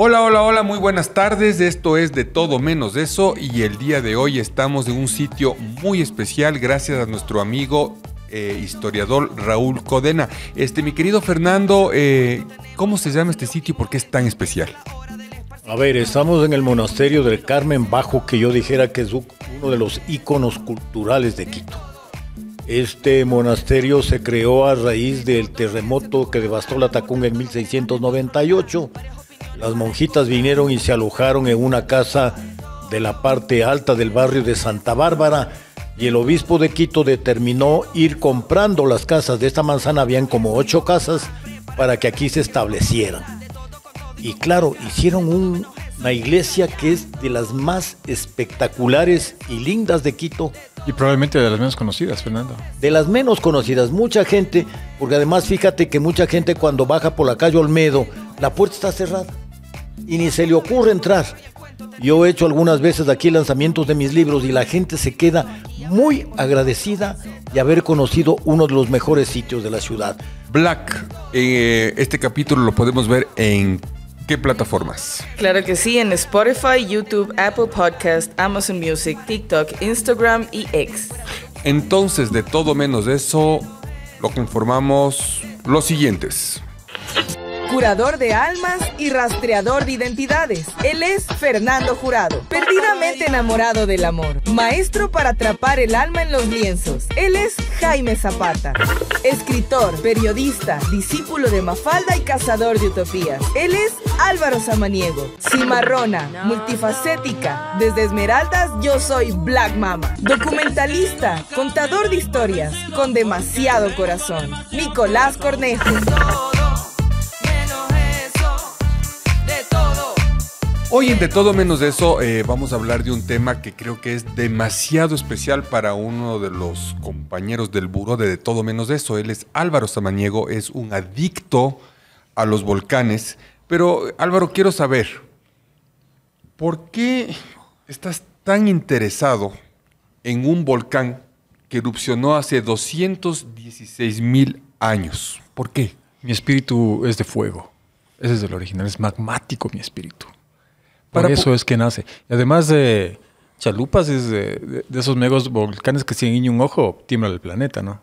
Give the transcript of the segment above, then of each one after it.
Hola, hola, hola, muy buenas tardes. Esto es De Todo Menos Eso y el día de hoy estamos en un sitio muy especial gracias a nuestro amigo historiador Raúl Codena. Mi querido Fernando, ¿cómo se llama este sitio y por qué es tan especial? A ver, estamos en el monasterio del Carmen Bajo, que yo dijera que es uno de los íconos culturales de Quito. Este monasterio se creó a raíz del terremoto que devastó la Tacunga en 1698. Las monjitas vinieron y se alojaron en una casa de la parte alta del barrio de Santa Bárbara y el obispo de Quito determinó ir comprando las casas de esta manzana. Habían como 8 casas para que aquí se establecieran. Y claro, hicieron una iglesia que es de las más espectaculares y lindas de Quito. Y probablemente de las menos conocidas, Fernando. De las menos conocidas, mucha gente, porque además fíjate que mucha gente cuando baja por la calle Olmedo, la puerta está cerrada y ni se le ocurre entrar. Yo he hecho algunas veces aquí lanzamientos de mis libros y la gente se queda muy agradecida de haber conocido uno de los mejores sitios de la ciudad. Black, este capítulo lo podemos ver en ¿qué plataformas? Claro que sí, en Spotify, YouTube, Apple Podcast, Amazon Music, TikTok, Instagram y X. Entonces, de todo menos eso, lo conformamos los siguientes. Curador de almas y rastreador de identidades. Él es Fernando Jurado, perdidamente enamorado del amor. Maestro para atrapar el alma en los lienzos. Él es Jaime Zapata. Escritor, periodista, discípulo de Mafalda y cazador de utopías. Él es Álvaro Samaniego. Cimarrona, multifacética. Desde Esmeraldas yo soy Black Mama. Documentalista, contador de historias, con demasiado corazón. Nicolás Cornejo. Hoy en De Todo Menos Eso vamos a hablar de un tema que creo que es demasiado especial para uno de los compañeros del buró de Todo Menos Eso. Él es Álvaro Samaniego, es un adicto a los volcanes. Pero Álvaro, quiero saber, ¿por qué estás tan interesado en un volcán que erupcionó hace 216,000 años? ¿Por qué? Mi espíritu es de fuego. Ese es el original, es magmático mi espíritu. Por eso es que nace. Y además de Chalupas, es de esos megos volcanes que si guiña un ojo, tiembla el planeta, ¿no?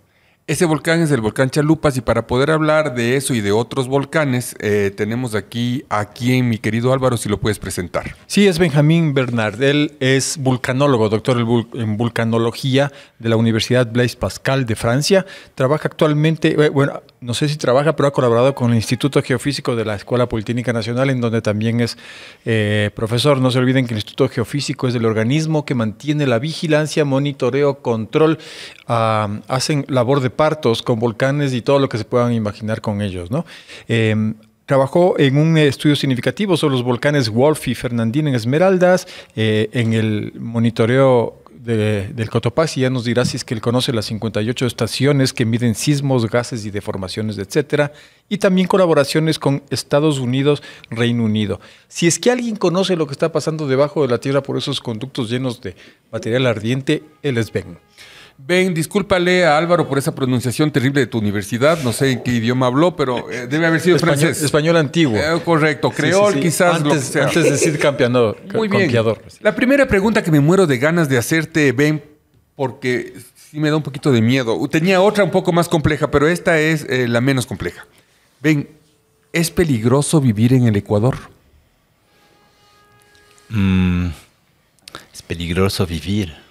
Ese volcán es el volcán Chalupas y para poder hablar de eso y de otros volcanes, tenemos aquí a quien, mi querido Álvaro, si lo puedes presentar. Sí, es Benjamín Bernard. Él es vulcanólogo, doctor en vulcanología de la Universidad Blaise Pascal de Francia. Trabaja actualmente, bueno, no sé si trabaja, pero ha colaborado con el Instituto Geofísico de la Escuela Politécnica Nacional, en donde también es profesor. No se olviden que el Instituto Geofísico es el organismo que mantiene la vigilancia, monitoreo, control, hacen labor de partos con volcanes y todo lo que se puedan imaginar con ellos, ¿no? Trabajó en un estudio significativo sobre los volcanes Wolf y Fernandina en Esmeraldas, en el monitoreo del Cotopaxi. Ya nos dirá si es que él conoce las 58 estaciones que miden sismos, gases y deformaciones, etcétera. Y también colaboraciones con Estados Unidos, Reino Unido. Si es que alguien conoce lo que está pasando debajo de la Tierra por esos conductos llenos de material ardiente, él es Ben. Ben, discúlpale a Álvaro por esa pronunciación terrible de tu universidad. No sé en qué idioma habló, pero debe haber sido francés. Español antiguo. Correcto, creol sí. Quizás. Antes de decir campeador. Muy bien. Campeador. La primera pregunta que me muero de ganas de hacerte, Ben, porque sí me da un poquito de miedo. Tenía otra un poco más compleja, pero esta es la menos compleja. Ben, ¿es peligroso vivir en el Ecuador? Es peligroso vivir.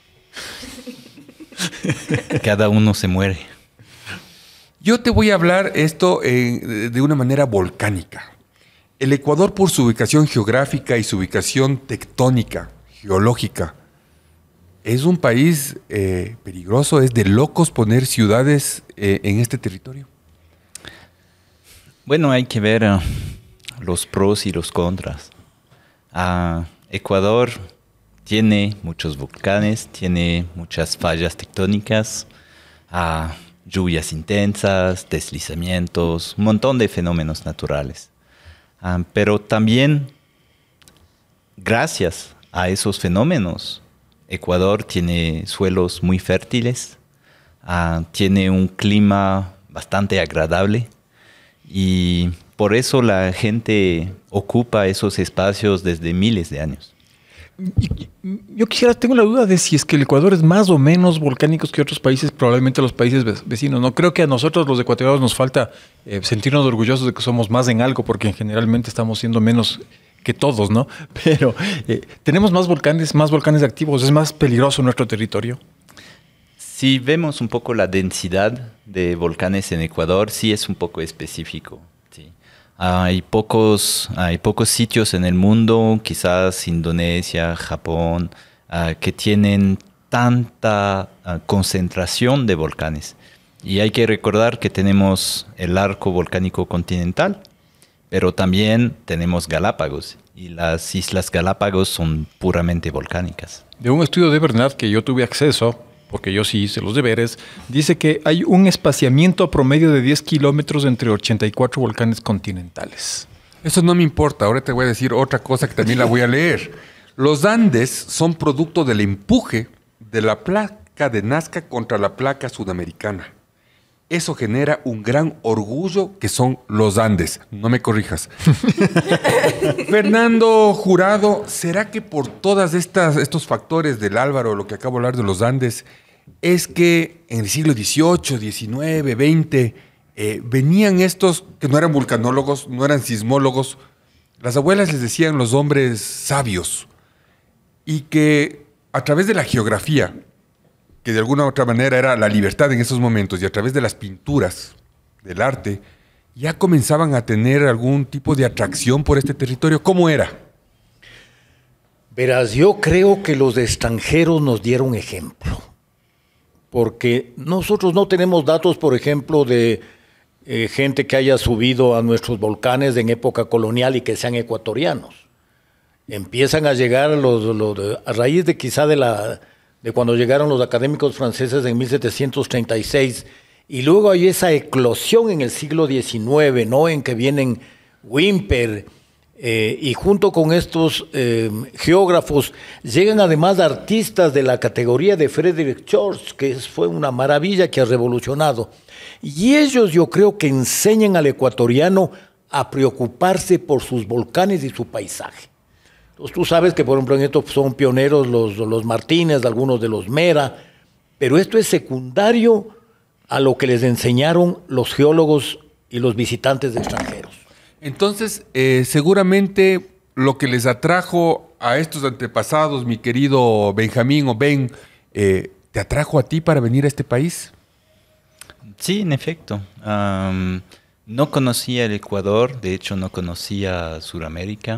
Cada uno se muere. Yo te voy a hablar esto de una manera volcánica. El Ecuador, por su ubicación geográfica y su ubicación tectónica, geológica, es un país peligroso. Es de locos poner ciudades en este territorio. Bueno, hay que ver los pros y los contras. Ecuador tiene muchos volcanes, tiene muchas fallas tectónicas, lluvias intensas, deslizamientos, un montón de fenómenos naturales. Pero también, gracias a esos fenómenos, Ecuador tiene suelos muy fértiles, tiene un clima bastante agradable y por eso la gente ocupa esos espacios desde miles de años. Yo tengo la duda de si es que el Ecuador es más o menos volcánico que otros países, probablemente los países vecinos. No creo que a nosotros los ecuatorianos nos falta sentirnos orgullosos de que somos más en algo, porque generalmente estamos siendo menos que todos, ¿no? Pero tenemos más volcanes activos, es más peligroso nuestro territorio. Si vemos un poco la densidad de volcanes en Ecuador, sí es un poco específico. Sí. Hay pocos sitios en el mundo, quizás Indonesia, Japón, que tienen tanta concentración de volcanes. Y hay que recordar que tenemos el arco volcánico continental, pero también tenemos Galápagos. Y las Islas Galápagos son puramente volcánicas. De un estudio de Bernard que yo tuve acceso, porque yo sí hice los deberes, dice que hay un espaciamiento promedio de 10 kilómetros entre 84 volcanes continentales. Eso no me importa, ahora te voy a decir otra cosa que también la voy a leer. Los Andes son producto del empuje de la placa de Nazca contra la placa sudamericana. Eso genera un gran orgullo que son los Andes. No me corrijas. Fernando Jurado, ¿será que por todas estos factores del Álvaro, lo que acabo de hablar de los Andes, es que en el siglo XVIII, XIX, XX, venían estos que no eran vulcanólogos, no eran sismólogos? Las abuelas les decían los hombres sabios, y que a través de la geografía, que de alguna u otra manera era la libertad en esos momentos, y a través de las pinturas, del arte, ya comenzaban a tener algún tipo de atracción por este territorio. ¿Cómo era? Verás, yo creo que los extranjeros nos dieron ejemplo, porque nosotros no tenemos datos, por ejemplo, de gente que haya subido a nuestros volcanes en época colonial y que sean ecuatorianos. Empiezan a llegar a raíz de quizá de cuando llegaron los académicos franceses en 1736, y luego hay esa eclosión en el siglo XIX, ¿no? En que vienen Wimper, y junto con estos geógrafos llegan además artistas de la categoría de Frederick George, que fue una maravilla que ha revolucionado. Y ellos yo creo que enseñan al ecuatoriano a preocuparse por sus volcanes y su paisaje. Entonces, tú sabes que, por ejemplo, en esto son pioneros los Martínez, algunos de los Mera, pero esto es secundario a lo que les enseñaron los geólogos y los visitantes extranjeros. Entonces, seguramente lo que les atrajo a estos antepasados, mi querido Benjamín o Ben, ¿te atrajo a ti para venir a este país? Sí, en efecto. No conocía el Ecuador, de hecho no conocía Sudamérica,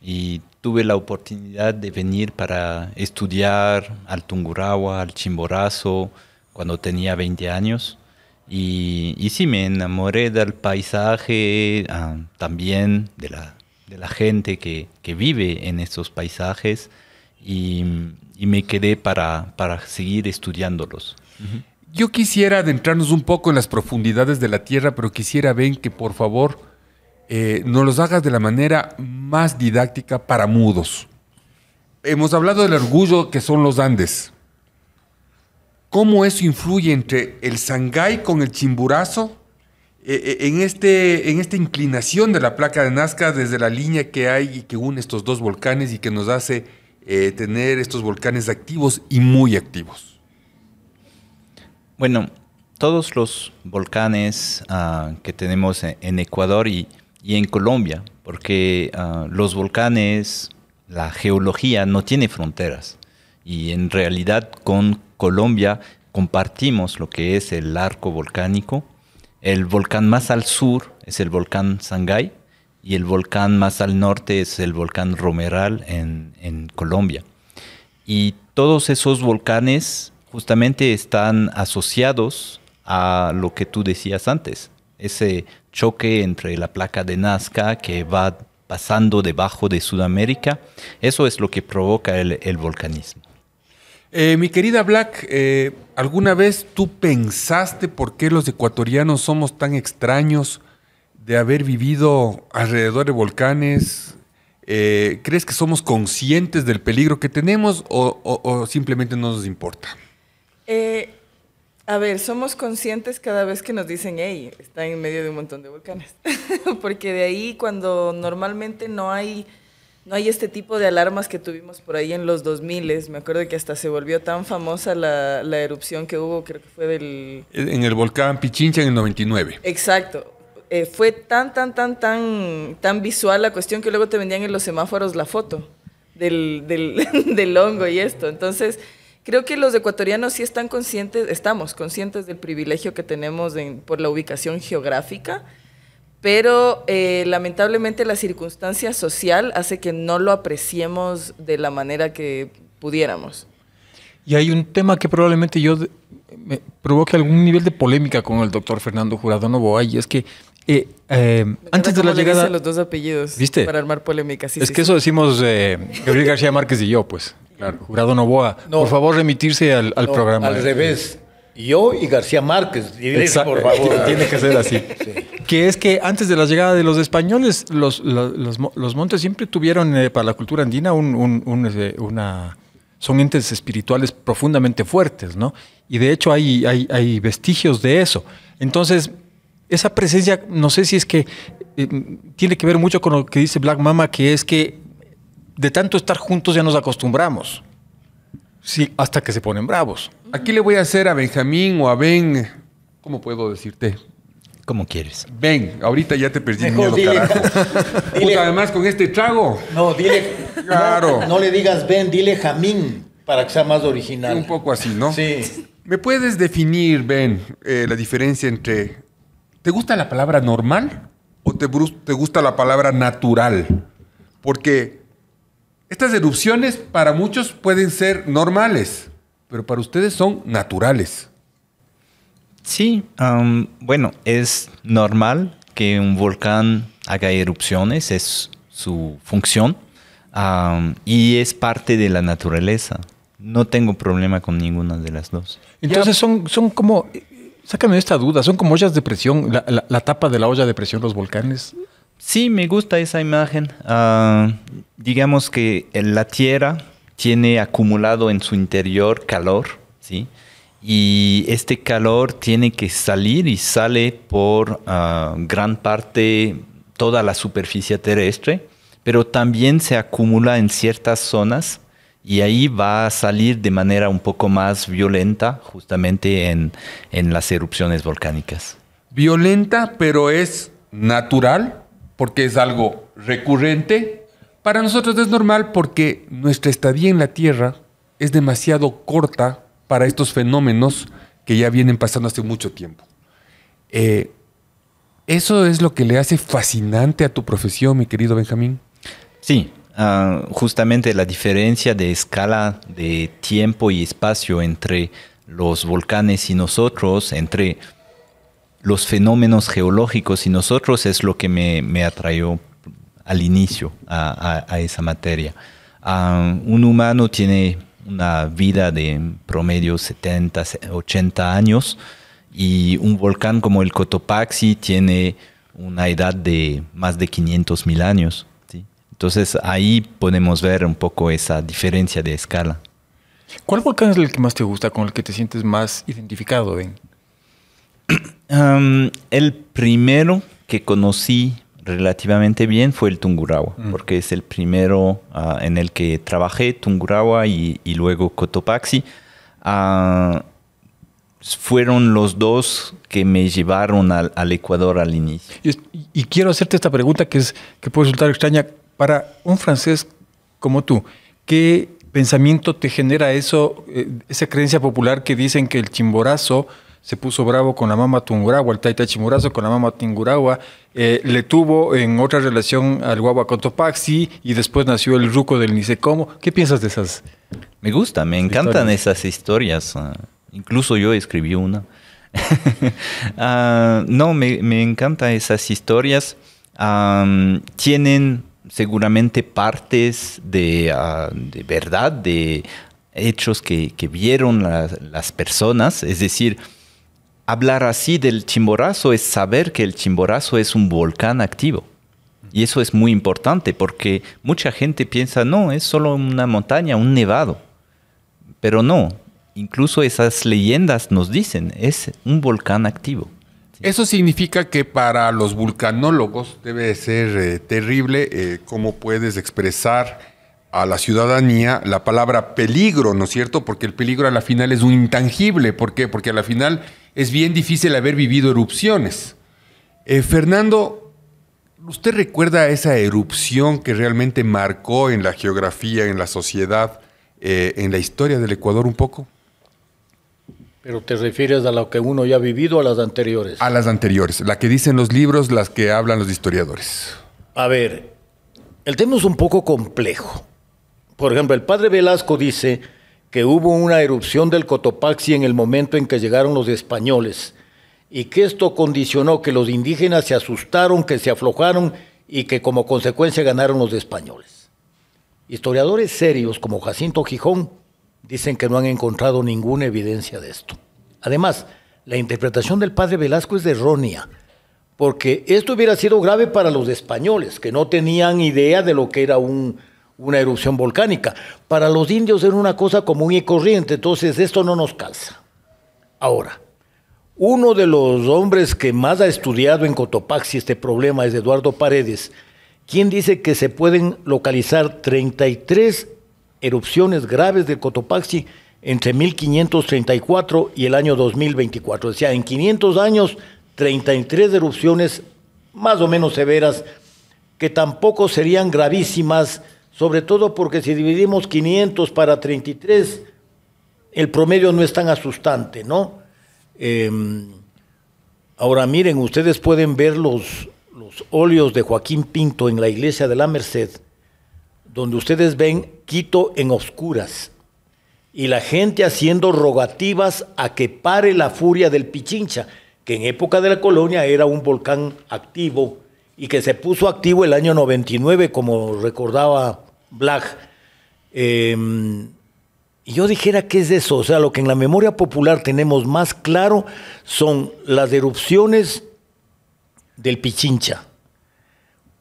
y tuve la oportunidad de venir para estudiar al Tungurahua, al Chimborazo, cuando tenía 20 años. Y sí, me enamoré del paisaje, también de la gente que vive en estos paisajes, y me quedé para seguir estudiándolos. Uh-huh. Yo quisiera adentrarnos un poco en las profundidades de la Tierra, pero quisiera, Ben, que por favor nos los hagas de la manera más didáctica para mudos. Hemos hablado del orgullo que son los Andes. ¿Cómo eso influye entre el Sangay con el Chimborazo en esta inclinación de la placa de Nazca desde la línea que hay y que une estos dos volcanes y que nos hace tener estos volcanes activos y muy activos? Bueno, todos los volcanes que tenemos en Ecuador y en Colombia, porque los volcanes, la geología no tiene fronteras, y en realidad con Colombia compartimos lo que es el arco volcánico. El volcán más al sur es el volcán Sangay, y el volcán más al norte es el volcán Romeral en Colombia. Y todos esos volcanes justamente están asociados a lo que tú decías antes, ese choque entre la placa de Nazca que va pasando debajo de Sudamérica. Eso es lo que provoca el volcanismo. Mi querida Black, ¿alguna vez tú pensaste por qué los ecuatorianos somos tan extraños de haber vivido alrededor de volcanes? ¿Crees que somos conscientes del peligro que tenemos o simplemente no nos importa? A ver, somos conscientes cada vez que nos dicen, hey, está en medio de un montón de volcanes. Porque de ahí, cuando normalmente no hay este tipo de alarmas que tuvimos por ahí en los 2000, me acuerdo que hasta se volvió tan famosa la erupción que hubo, creo que fue del... En el volcán Pichincha en el 99. Exacto. Fue tan visual la cuestión que luego te vendían en los semáforos la foto del hongo y esto. Entonces, creo que los ecuatorianos sí estamos conscientes del privilegio que tenemos por la ubicación geográfica, pero lamentablemente la circunstancia social hace que no lo apreciemos de la manera que pudiéramos. Y hay un tema que probablemente me provoque algún nivel de polémica con el doctor Fernando Jurado Novoa, y es que antes de la llegada... los dos apellidos, ¿viste? Para armar polémica. Sí, eso decimos Gabriel García Márquez y yo, pues. Claro. Jurado Novoa. No, por favor, remitirse al programa. Al revés. Yo y García Márquez. Por favor. Tiene que ser así. Sí. Que es que antes de la llegada de los españoles, los montes siempre tuvieron para la cultura andina son entes espirituales profundamente fuertes, ¿no? Y de hecho hay vestigios de eso. Entonces, esa presencia, no sé si es que tiene que ver mucho con lo que dice Black Mama, que es que de tanto estar juntos ya nos acostumbramos. Sí, hasta que se ponen bravos. Aquí le voy a hacer a Benjamín o a Ben, ¿cómo puedo decirte? Como quieres. Ben, ahorita ya te perdí miedo, carajo. Puta, además con este trago. No, dile. Claro. No le digas Ben, dile Jamín, para que sea más original. Un poco así, ¿no? Sí. ¿Me puedes definir, Ben, la diferencia entre... ¿Te gusta la palabra normal o te gusta la palabra natural? Porque estas erupciones para muchos pueden ser normales, pero para ustedes son naturales. Sí, bueno, es normal que un volcán haga erupciones, es su función, y es parte de la naturaleza. No tengo problema con ninguna de las dos. Entonces son como... Sácame esta duda, ¿son como ollas de presión, la tapa de la olla de presión, los volcanes? Sí, me gusta esa imagen. Digamos que la Tierra tiene acumulado en su interior calor, ¿sí? Y este calor tiene que salir y sale por gran parte, toda la superficie terrestre, pero también se acumula en ciertas zonas. Y ahí va a salir de manera un poco más violenta justamente en las erupciones volcánicas. Violenta, pero es natural, porque es algo recurrente. Para nosotros es normal porque nuestra estadía en la Tierra es demasiado corta para estos fenómenos que ya vienen pasando hace mucho tiempo. ¿Eso es lo que le hace fascinante a tu profesión, mi querido Benjamín? Sí. Justamente la diferencia de escala de tiempo y espacio entre los volcanes y nosotros, entre los fenómenos geológicos y nosotros, es lo que me atrajo al inicio a esa materia. Un humano tiene una vida de promedio 70, 80 años y un volcán como el Cotopaxi tiene una edad de más de 500.000 años. Entonces ahí podemos ver un poco esa diferencia de escala. ¿Cuál volcán es el que más te gusta, con el que te sientes más identificado, Ben? El primero que conocí relativamente bien fue el Tungurahua, porque es el primero en el que trabajé, Tungurahua y luego Cotopaxi. Fueron los dos que me llevaron al Ecuador al inicio. Y quiero hacerte esta pregunta que puede resultar extraña. Para un francés como tú, ¿qué pensamiento te genera eso, esa creencia popular que dicen que el Chimborazo se puso bravo con la mama Tungurahua, el Taita Chimborazo con la mama Tungurahua, le tuvo en otra relación al Guagua Cotopaxi y después nació el Ruco del Nisecomo? ¿Qué piensas de esas? Me gusta, me encantan esas historias. Incluso yo escribí una. No, me encantan esas historias. Tienen seguramente partes de verdad, de hechos que vieron las personas. Es decir, hablar así del Chimborazo es saber que el Chimborazo es un volcán activo. Y eso es muy importante porque mucha gente piensa, no, es solo una montaña, un nevado. Pero no, incluso esas leyendas nos dicen, es un volcán activo. Eso significa que para los vulcanólogos debe ser terrible cómo puedes expresar a la ciudadanía la palabra peligro, ¿no es cierto? Porque el peligro a la final es un intangible. ¿Por qué? Porque a la final es bien difícil haber vivido erupciones. Fernando, ¿usted recuerda esa erupción que realmente marcó en la geografía, en la sociedad, en la historia del Ecuador un poco? ¿Pero te refieres a lo que uno ya ha vivido o a las anteriores? A las anteriores, la que dicen los libros, las que hablan los historiadores. A ver, el tema es un poco complejo. Por ejemplo, el padre Velasco dice que hubo una erupción del Cotopaxi en el momento en que llegaron los españoles y que esto condicionó que los indígenas se asustaron, que se aflojaron y que como consecuencia ganaron los españoles. Historiadores serios como Jacinto Gijón dicen que no han encontrado ninguna evidencia de esto. Además, la interpretación del padre Velasco es errónea, porque esto hubiera sido grave para los españoles, que no tenían idea de lo que era una erupción volcánica. Para los indios era una cosa común y corriente, entonces esto no nos calza. Ahora, uno de los hombres que más ha estudiado en Cotopaxi este problema es Eduardo Paredes, quien dice que se pueden localizar 33 erupciones graves del Cotopaxi entre 1534 y el año 2024. O sea, en 500 años, 33 erupciones más o menos severas, que tampoco serían gravísimas, sobre todo porque si dividimos 500 para 33, el promedio no es tan asustante, ¿no? Ahora miren, ustedes pueden ver los óleos de Joaquín Pinto en la iglesia de la Merced, donde ustedes ven Quito en oscuras y la gente haciendo rogativas a que pare la furia del Pichincha, que en época de la colonia era un volcán activo y que se puso activo el año 99, como recordaba Black. Y yo dijera, ¿qué es eso? O sea, lo que en la memoria popular tenemos más claro son las erupciones del Pichincha.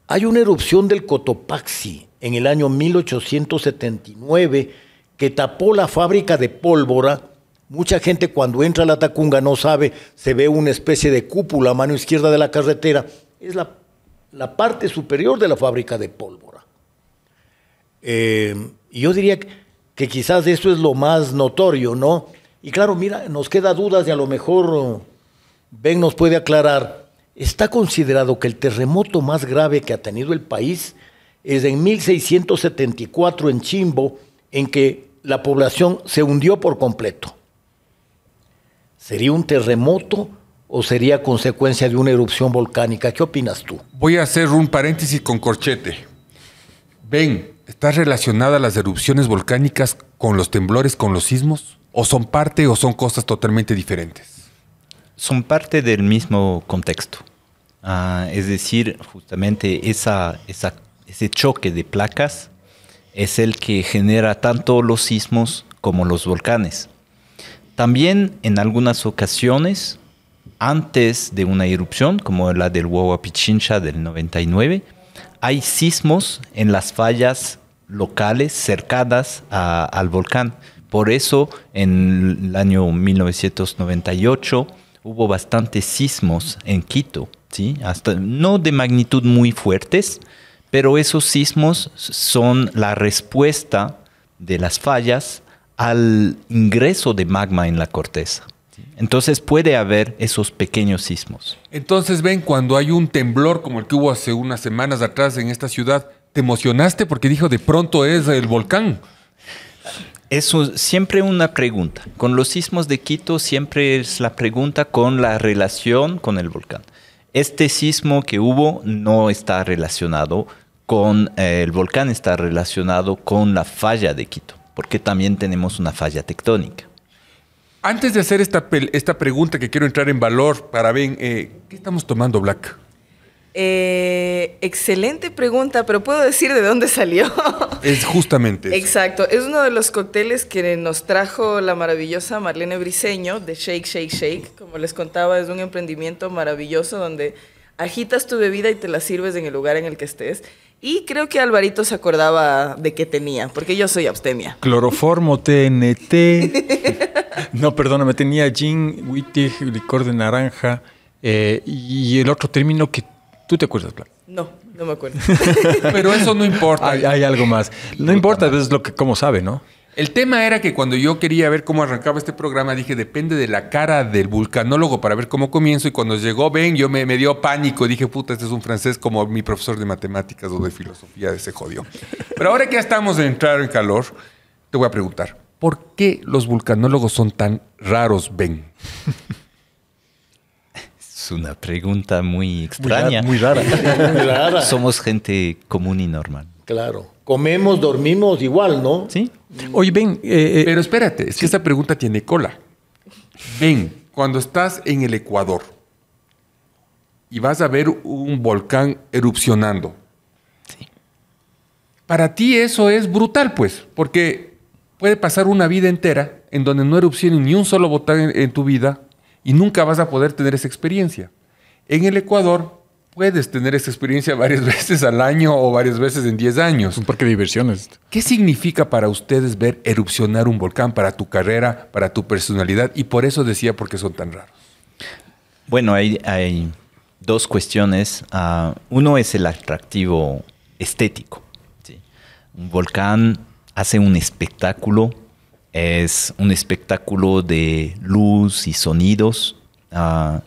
Hay una erupción del Cotopaxi en el año 1879 que tapó la fábrica de pólvora. Mucha gente cuando entra a la Tacunga no sabe, se ve una especie de cúpula a mano izquierda de la carretera. Es la parte superior de la fábrica de pólvora. Y yo diría que quizás eso es lo más notorio, ¿no? Y claro, mira, nos queda dudas y a lo mejor Ben nos puede aclarar. Está considerado que el terremoto más grave que ha tenido el país es en 1674 en Chimbo, en que la población se hundió por completo. ¿Sería un terremoto o sería consecuencia de una erupción volcánica? ¿Qué opinas tú? Voy a hacer un paréntesis con corchete. Ben, ¿están relacionadas las erupciones volcánicas con los temblores, con los sismos? ¿O son parte o son cosas totalmente diferentes? Son parte del mismo contexto. Es decir, justamente ese choque de placas es el que genera tanto los sismos como los volcanes. También en algunas ocasiones, antes de una erupción, como la del Huayna del 99, hay sismos en las fallas locales cercanas al volcán. Por eso, en el año 1998, hubo bastantes sismos en Quito, ¿sí? Hasta, no de magnitud muy fuertes, pero esos sismos son la respuesta de las fallas al ingreso de magma en la corteza. ¿Sí? Entonces puede haber esos pequeños sismos. Entonces, ven, cuando hay un temblor como el que hubo hace unas semanas atrás en esta ciudad, ¿te emocionaste porque dijo de pronto es el volcán? Eso siempre una pregunta. Con los sismos de Quito siempre es la pregunta con la relación con el volcán. Este sismo que hubo no está relacionado con el volcán, está relacionado con la falla de Quito, porque también tenemos una falla tectónica. Antes de hacer esta pregunta que quiero entrar en valor para Ben, ¿qué estamos tomando, Black? Excelente pregunta, pero puedo decir de dónde salió. Es justamente eso. Exacto, es uno de los cócteles que nos trajo la maravillosa Marlene Briceño de Shake, Shake, Shake. Como les contaba, es un emprendimiento maravilloso donde agitas tu bebida y te la sirves en el lugar en el que estés. Y creo que Alvarito se acordaba de qué tenía, porque yo soy abstemia. Cloroformo, TNT. No, perdóname, tenía gin, wittig, licor de naranja y el otro término que tú te acuerdas, Blanca. No me acuerdo. Pero eso no importa. Hay algo más. No importa, es lo que cómo sabe, ¿no? El tema era que cuando yo quería ver cómo arrancaba este programa, dije, depende de la cara del vulcanólogo para ver cómo comienzo. Y cuando llegó Ben, yo me dio pánico. Dije, puta, este es un francés como mi profesor de matemáticas o de filosofía, se jodió. Pero ahora que ya estamos de entrar en calor, te voy a preguntar, ¿por qué los vulcanólogos son tan raros, Ben? Es una pregunta muy extraña. Muy rara. Muy rara. Somos gente común y normal. Claro. Comemos, dormimos igual, ¿no? ¿Sí? Oye, Ben. Pero espérate, es que esta pregunta tiene cola. Ben, cuando estás en el Ecuador y vas a ver un volcán erupcionando, Sí. para ti eso es brutal, pues, porque puede pasar una vida entera en donde no erupcione ni un solo volcán en tu vida y nunca vas a poder tener esa experiencia. En el Ecuador puedes tener esa experiencia varias veces al año o varias veces en 10 años. Un parque de diversiones. ¿Qué significa para ustedes ver erupcionar un volcán, para tu carrera, para tu personalidad? Y por eso decía por qué son tan raros. Bueno, hay dos cuestiones. Uno es el atractivo estético. ¿Sí? Un volcán hace un espectáculo. Es un espectáculo de luz y sonidos.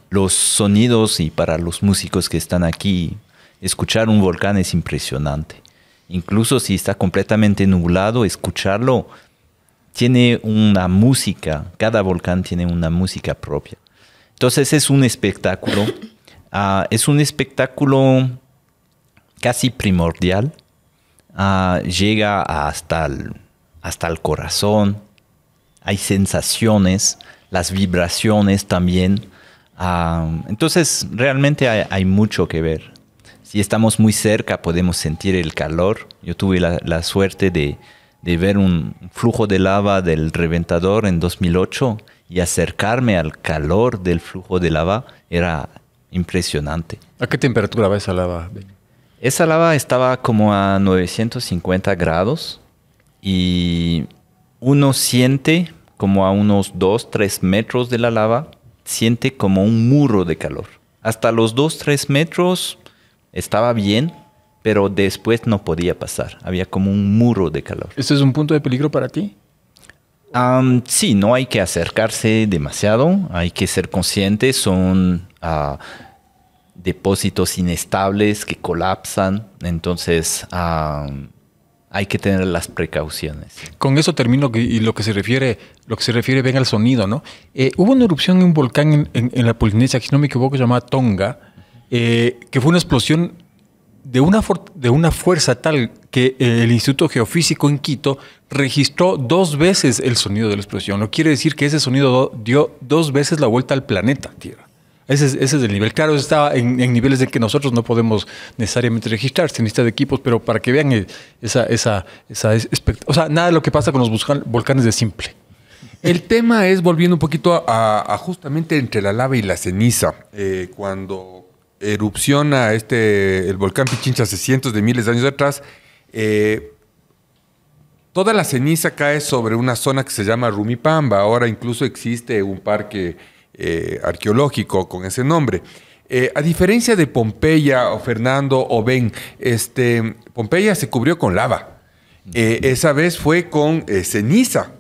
Los sonidos, y para los músicos que están aquí, escuchar un volcán es impresionante. Incluso si está completamente nublado, escucharlo tiene una música. Cada volcán tiene una música propia. Entonces es un espectáculo. Es un espectáculo casi primordial. Llega hasta el corazón. Hay sensaciones, las vibraciones también. Entonces realmente hay mucho que ver. Si estamos muy cerca podemos sentir el calor. Yo tuve la suerte de ver un flujo de lava del reventador en 2008 y acercarme al calor del flujo de lava era impresionante. ¿A qué temperatura va esa lava, Ben? Esa lava estaba como a 950 grados y uno siente como a unos 2-3 metros de la lava, siente como un muro de calor. Hasta los 2-3 metros estaba bien, pero después no podía pasar. Había como un muro de calor. ¿Este es un punto de peligro para ti? Sí, no hay que acercarse demasiado, hay que ser conscientes. Son depósitos inestables que colapsan, entonces hay que tener las precauciones. Con eso termino y lo que se refiere bien al sonido, ¿no? Hubo una erupción en un volcán en la Polinesia, que si no me equivoco, llamada Tonga, que fue una explosión de una fuerza tal que el Instituto Geofísico en Quito registró 2 veces el sonido de la explosión. Lo quiere decir que ese sonido dio 2 veces la vuelta al planeta Tierra. Ese es el nivel. Claro, está en niveles de que nosotros no podemos necesariamente registrar, se necesita de equipos, pero para que vean o sea, nada de lo que pasa con los volcanes es simple. El tema es, volviendo un poquito a justamente entre la lava y la ceniza, cuando erupciona el volcán Pichincha hace cientos de miles de años atrás, toda la ceniza cae sobre una zona que se llama Rumipamba. Ahora incluso existe un parque arqueológico con ese nombre. A diferencia de Pompeya, o Fernando, o Ben, Pompeya se cubrió con lava. Esa vez fue con ceniza.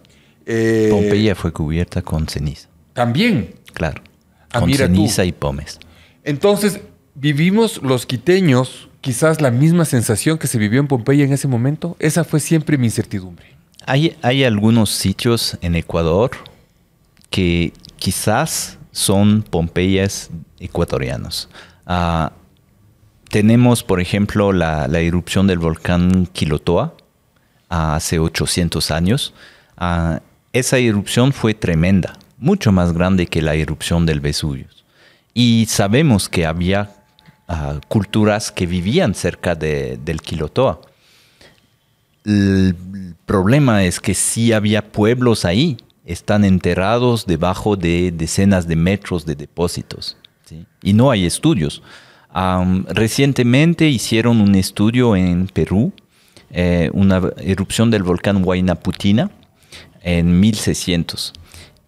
Pompeya fue cubierta con ceniza. También. Claro. Ah, con mira ceniza tú. y pomes. Entonces, vivimos los quiteños quizás la misma sensación que se vivió en Pompeya en ese momento. Esa fue siempre mi incertidumbre. Hay algunos sitios en Ecuador que quizás son Pompeyas ecuatorianos. Tenemos, por ejemplo, la erupción del volcán Quilotoa hace 800 años. Esa erupción fue tremenda, mucho más grande que la erupción del Vesubio. Y sabemos que había culturas que vivían cerca del Quilotoa. El problema es que sí había pueblos ahí, están enterrados debajo de decenas de metros de depósitos, ¿sí? Y no hay estudios. Recientemente hicieron un estudio en Perú, una erupción del volcán Huayna Puttina en 1600.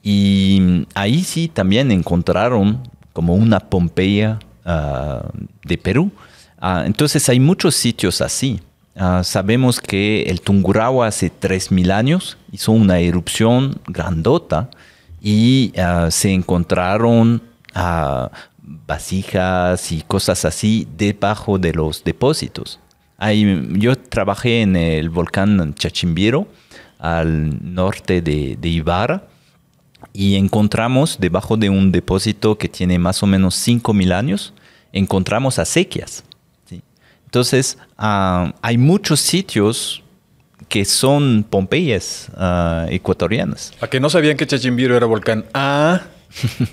Y ahí sí también encontraron como una Pompeya de Perú. Entonces hay muchos sitios así. Sabemos que el Tungurahua hace 3000 años hizo una erupción grandota y se encontraron vasijas y cosas así debajo de los depósitos. Yo trabajé en el volcán Chachimbiro, al norte de Ibarra, y encontramos debajo de un depósito que tiene más o menos 5000 años, encontramos acequias. ¿Sí? Entonces, hay muchos sitios que son Pompeyas ecuatorianas. ¿A que no sabían que Chachimbiro era volcán?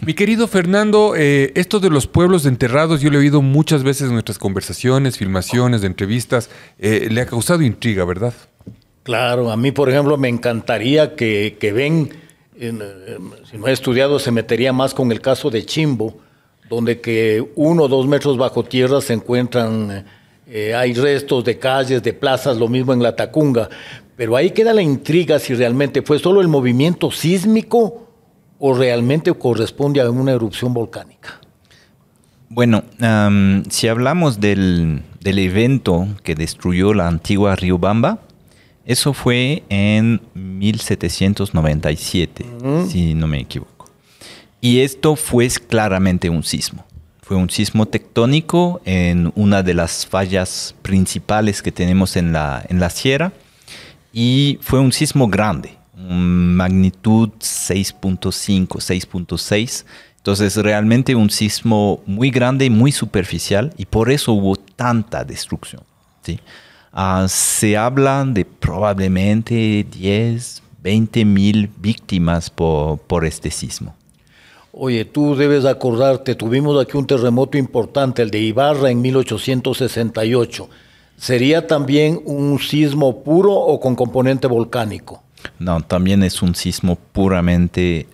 Mi querido Fernando, esto de los pueblos enterrados, yo lo he oído muchas veces en nuestras conversaciones, filmaciones, de entrevistas. Le ha causado intriga, ¿verdad? Claro, a mí, por ejemplo, me encantaría que ven, si no he estudiado, se metería más con el caso de Chimbo, donde que 1 o 2 metros bajo tierra se encuentran, hay restos de calles, de plazas, lo mismo en la Tacunga. Pero ahí queda la intriga si realmente fue solo el movimiento sísmico o realmente corresponde a una erupción volcánica. Bueno, si hablamos del evento que destruyó la antigua Riobamba, eso fue en 1797, si no me equivoco. Y esto fue claramente un sismo. Fue un sismo tectónico en una de las fallas principales que tenemos en la sierra. Y fue un sismo grande, magnitud 6.5, 6.6. Entonces realmente un sismo muy grande, muy superficial, y por eso hubo tanta destrucción. ¿Sí? Se habla de probablemente 10, 20 mil víctimas por este sismo. Oye, tú debes acordarte, tuvimos aquí un terremoto importante, el de Ibarra en 1868. ¿Sería también un sismo puro o con componente volcánico? No, también es un sismo puramente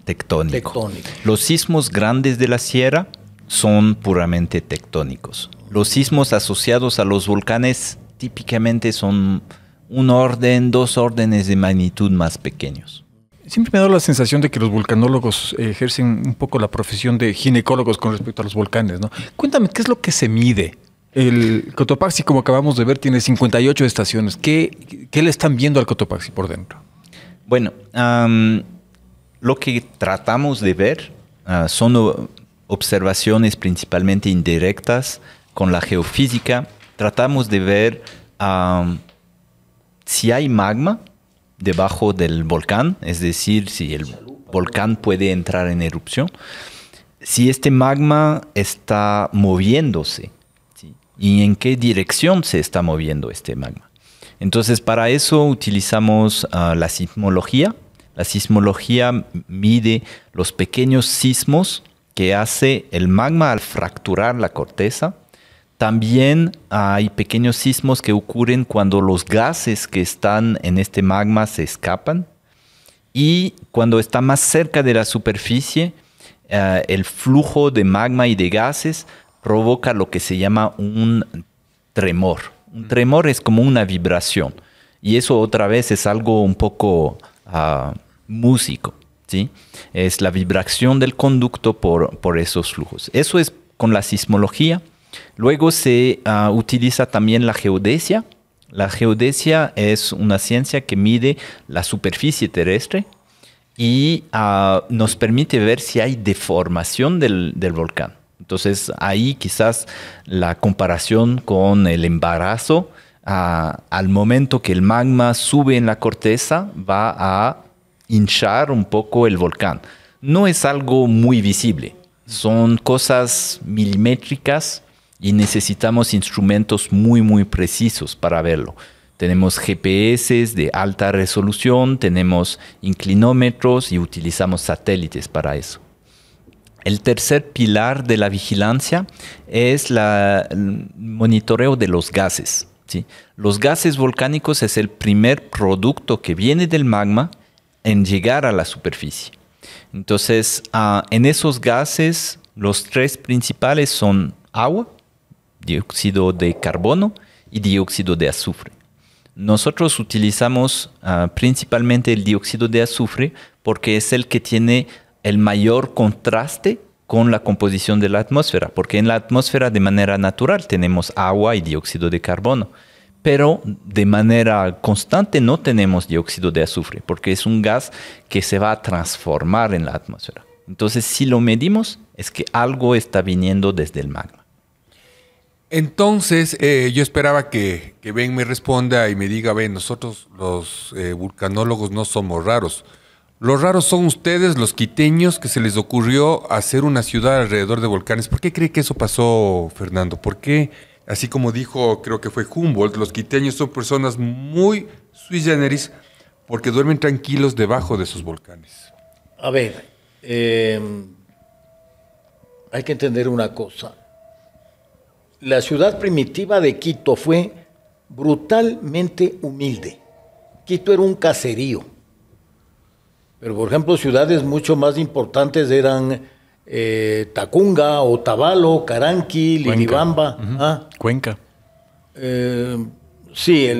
tectónico. Los sismos grandes de la sierra son puramente tectónicos. Los sismos asociados a los volcanes típicamente son 1 orden, 2 órdenes de magnitud más pequeños. Siempre me ha dado la sensación de que los vulcanólogos ejercen un poco la profesión de ginecólogos con respecto a los volcanes, ¿no? Cuéntame, ¿qué es lo que se mide? El Cotopaxi, como acabamos de ver, tiene 58 estaciones. ¿Qué le están viendo al Cotopaxi por dentro? Bueno, lo que tratamos de ver son observaciones principalmente indirectas con la geofísica. Tratamos de ver si hay magma debajo del volcán, es decir, si el volcán puede entrar en erupción, si este magma está moviéndose, ¿sí? Y en qué dirección se está moviendo este magma. Entonces, para eso utilizamos la sismología. La sismología mide los pequeños sismos que hace el magma al fracturar la corteza. También hay pequeños sismos que ocurren cuando los gases que están en este magma se escapan. Y cuando está más cerca de la superficie, el flujo de magma y de gases provoca lo que se llama un tremor. Un tremor es como una vibración. Y eso otra vez es algo un poco músico, ¿sí? Es la vibración del conducto por esos flujos. Eso es con la sismología. Luego se utiliza también la geodesia. La geodesia es una ciencia que mide la superficie terrestre y nos permite ver si hay deformación del volcán. Entonces ahí quizás la comparación con el embarazo, al momento que el magma sube en la corteza va a hinchar un poco el volcán. No es algo muy visible, son cosas milimétricas y necesitamos instrumentos muy, muy precisos para verlo. Tenemos GPS de alta resolución, tenemos inclinómetros y utilizamos satélites para eso. El tercer pilar de la vigilancia es el monitoreo de los gases, ¿sí? Los gases volcánicos es el primer producto que viene del magma en llegar a la superficie. Entonces, en esos gases, los 3 principales son agua, dióxido de carbono y dióxido de azufre. Nosotros utilizamos principalmente el dióxido de azufre porque es el que tiene el mayor contraste con la composición de la atmósfera, porque en la atmósfera de manera natural tenemos agua y dióxido de carbono, pero de manera constante no tenemos dióxido de azufre, porque es un gas que se va a transformar en la atmósfera. Entonces, si lo medimos, es que algo está viniendo desde el magma. Entonces, yo esperaba que Ben me responda y me diga, Ben, nosotros los vulcanólogos no somos raros. Los raros son ustedes, los quiteños, que se les ocurrió hacer una ciudad alrededor de volcanes. ¿Por qué cree que eso pasó, Fernando? ¿Por qué, así como dijo, creo que fue Humboldt, los quiteños son personas muy sui generis porque duermen tranquilos debajo de esos volcanes? A ver, hay que entender una cosa. La ciudad primitiva de Quito fue brutalmente humilde. Quito era un caserío. Pero, por ejemplo, ciudades mucho más importantes eran Tacunga, Otavalo, Caranqui, Liribamba. Cuenca. Sí, el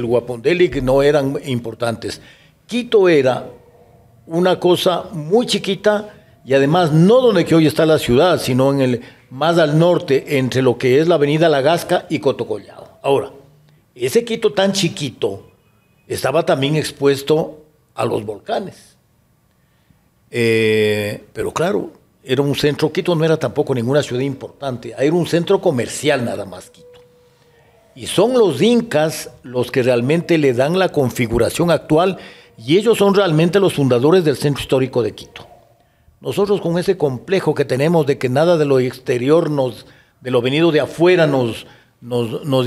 Guapondélic no eran importantes. Quito era una cosa muy chiquita y además no donde que hoy está la ciudad, sino en el más al norte, entre lo que es la avenida La Gasca y Cotocollado. Ahora, ese Quito tan chiquito estaba también expuesto a los volcanes. Pero claro, era un centro, Quito no era tampoco ninguna ciudad importante, era un centro comercial nada más Quito. Y son los incas los que realmente le dan la configuración actual y ellos son realmente los fundadores del centro histórico de Quito. Nosotros con ese complejo que tenemos de que nada de lo exterior, de lo venido de afuera nos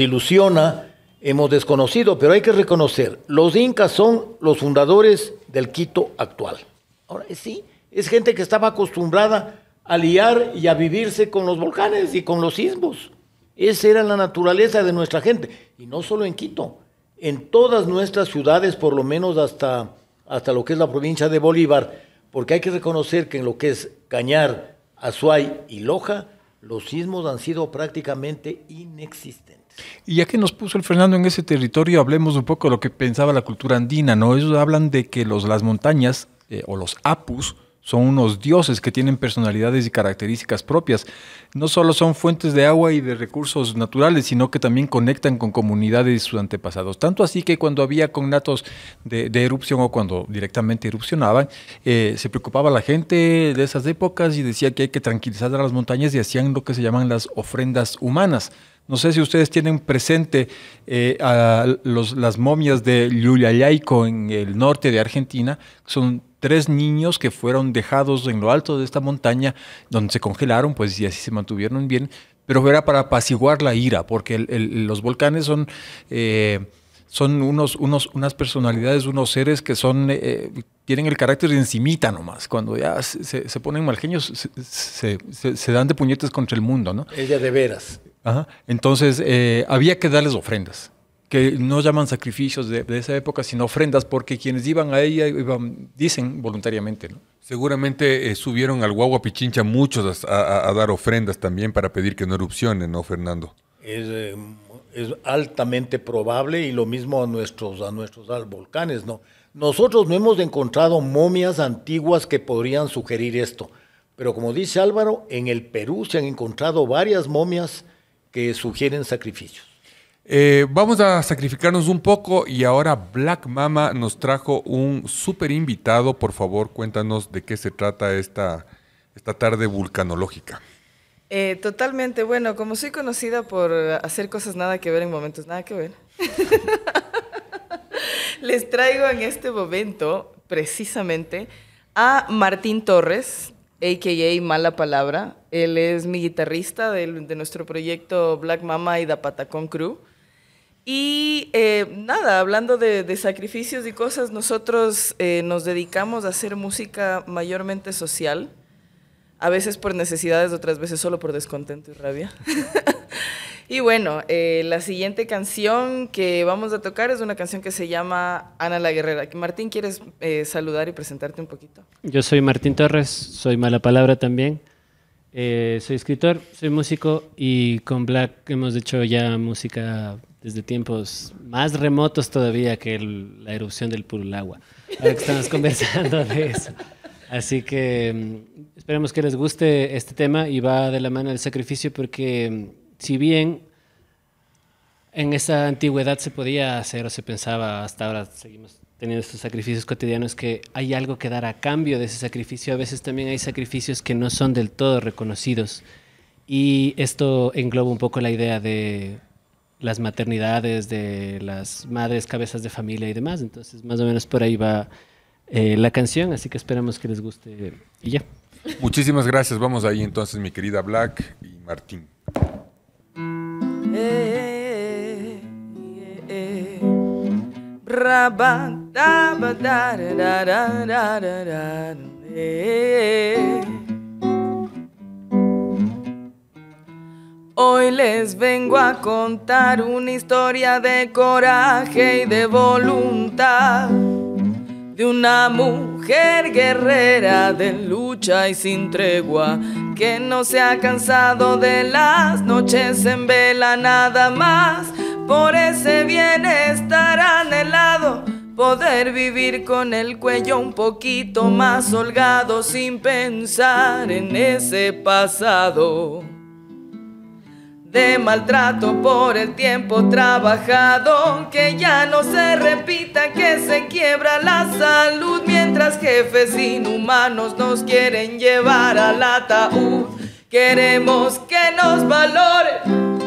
ilusiona, hemos desconocido, pero hay que reconocer, los incas son los fundadores del Quito actual. Ahora sí, es gente que estaba acostumbrada a liar y a vivirse con los volcanes y con los sismos. Esa era la naturaleza de nuestra gente. Y no solo en Quito, en todas nuestras ciudades, por lo menos hasta lo que es la provincia de Bolívar, porque hay que reconocer que en lo que es Cañar, Azuay y Loja, los sismos han sido prácticamente inexistentes. Y ya que nos puso el Fernando en ese territorio, hablemos un poco de lo que pensaba la cultura andina, ¿no? Ellos hablan de que las montañas o los apus son unos dioses que tienen personalidades y características propias. No solo son fuentes de agua y de recursos naturales, sino que también conectan con comunidades de sus antepasados. Tanto así que cuando había conatos de erupción o cuando directamente erupcionaban, se preocupaba la gente de esas épocas y decía que hay que tranquilizar a las montañas y hacían lo que se llaman las ofrendas humanas. No sé si ustedes tienen presente las momias de Llullaillaco en el norte de Argentina. Son 3 niños que fueron dejados en lo alto de esta montaña, donde se congelaron, pues, y así se mantuvieron bien, pero era para apaciguar la ira, porque los volcanes son unas personalidades, unos seres que tienen el carácter de encimita nomás. Cuando ya se ponen malgeños, se dan de puñetes contra el mundo, ¿no? Ella de veras. Ajá. Entonces, había que darles ofrendas, que no llaman sacrificios de esa época, sino ofrendas, porque quienes iban a ella dicen voluntariamente, ¿no? Seguramente subieron al Guagua Pichincha muchos a dar ofrendas también para pedir que no erupcionen, ¿no, Fernando? Es altamente probable, y lo mismo a nuestros volcanes, ¿no? Nosotros no hemos encontrado momias antiguas que podrían sugerir esto, pero como dice Álvaro, en el Perú se han encontrado varias momias que sugieren sacrificios. Vamos a sacrificarnos un poco y ahora Black Mama nos trajo un súper invitado. Por favor, cuéntanos de qué se trata esta tarde vulcanológica. Totalmente, bueno, como soy conocida por hacer cosas nada que ver en momentos nada que ver, les traigo en este momento precisamente a Martín Torres, a.k.a. Mala Palabra. Él es mi guitarrista de nuestro proyecto Black Mama y Da Patacón Crew. Y nada, hablando de sacrificios y cosas, nosotros nos dedicamos a hacer música mayormente social, a veces por necesidades, otras veces solo por descontento y rabia. Y bueno, la siguiente canción que vamos a tocar es una canción que se llama Ana la Guerrera. Martín, ¿quieres saludar y presentarte un poquito? Yo soy Martín Torres, soy Mala Palabra también. Soy escritor, soy músico y con Black hemos hecho ya música desde tiempos más remotos todavía que la erupción del Purulagua. Ahora que estamos conversando de eso. Así que esperemos que les guste este tema y va de la mano del sacrificio porque si bien en esa antigüedad se podía hacer o se pensaba, hasta ahora seguimos teniendo estos sacrificios cotidianos, que hay algo que dar a cambio de ese sacrificio. A veces también hay sacrificios que no son del todo reconocidos. Y esto engloba un poco la idea de las maternidades, de las madres, cabezas de familia y demás. Entonces, más o menos por ahí va la canción, así que esperamos que les guste y ya. Muchísimas gracias. Vamos ahí entonces, mi querida Black y Martín. Hoy les vengo a contar una historia de coraje y de voluntad, de una mujer guerrera de lucha y sin tregua, que no se ha cansado de las noches en vela nada más, por ese bienestar anhelado, poder vivir con el cuello un poquito más holgado sin pensar en ese pasado de maltrato por el tiempo trabajado, que ya no se repita, que se quiebra la salud mientras jefes inhumanos nos quieren llevar al ataúd. Queremos que nos valoren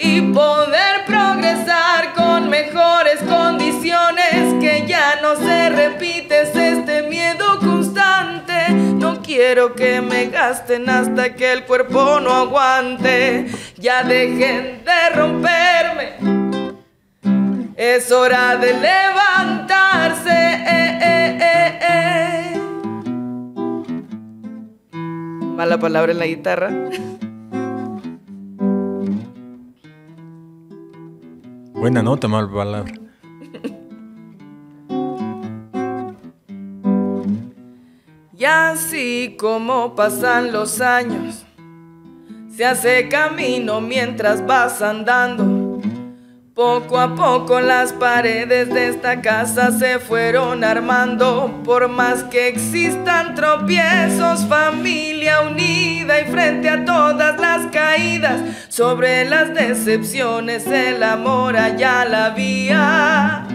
y poder progresar con mejores condiciones, que ya no se repite este miedo constante. No quiero que me gasten hasta que el cuerpo no aguante. Ya dejen de romperme, es hora de levantarse. Mala palabra en la guitarra. Buena nota, mal palabra. Y así como pasan los años, se hace camino mientras vas andando. Poco a poco las paredes de esta casa se fueron armando. Por más que existan tropiezos, familia unida y frente a todas las caídas, sobre las decepciones el amor allá la vía.